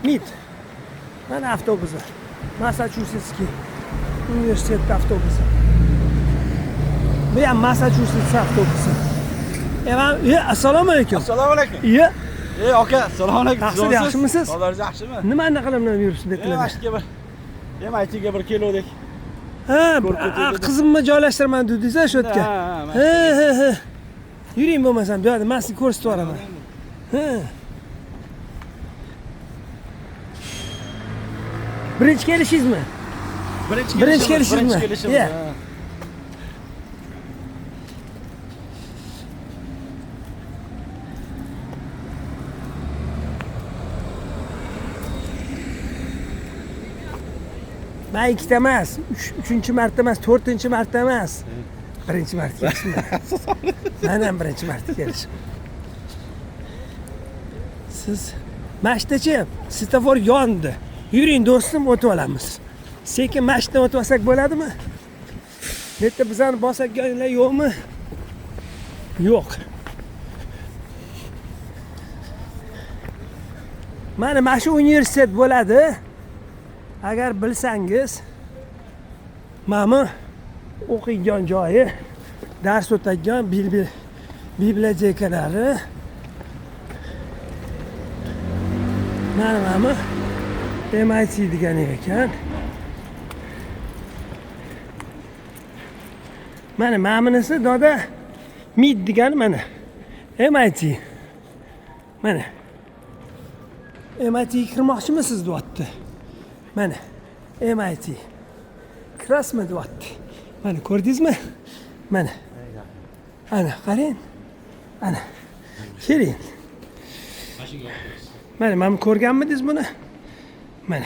MIT. Mana avtobusi. Massachusetts universitet avtobusi. Bu ham Massachusetts avtobusi. Assalomu alaykum. Assalomu alaykum. Iya. Aka, assalomu alaykum. Taqsir yaxshimisiz? Holaringiz yaxshimi? Nima anaqa bilan yuribsiz debdilar. Mashqqa bir. MITga bir keluvdik. Ha, qizimni joylashtiraman dedingiz shu yerga. Ha. Yuring bo'lmasam, bu yerda men sizni ko'rsatib yuboraman. Ha. Birinchi kelishingizmi? Birinchi kelishingizmi? Iya. Ben ikkita emas, uchinchi marta emas, to'rtinchi marta emas. Birinchi marta kelishim. Men ham birinchi marta kelishim. Siz mashtachi, svetofor yondi. Yuring do'stim, o'tib olamiz. Sekin mashtadan o'tib olsak bo'ladimi? Bu yerda bizani bosadiganlar yo'qmi? Yo'q. Mana shu universitet bo'ladi. Agar bilsangiz, mana o'qigan joyi, dars o'tadigan bibliotekalari mana MIT degan ekan. Mana bunisi doda MIT degan mana MIT. Mana MIT kirmoqchimisiz deyapti. Mana MIT. Kirasizmi deyapti. Mana ko'rdingizmi? Mana. Ana qarang. Ana. Keling. Mana ko'rganmidingiz buni? Mana.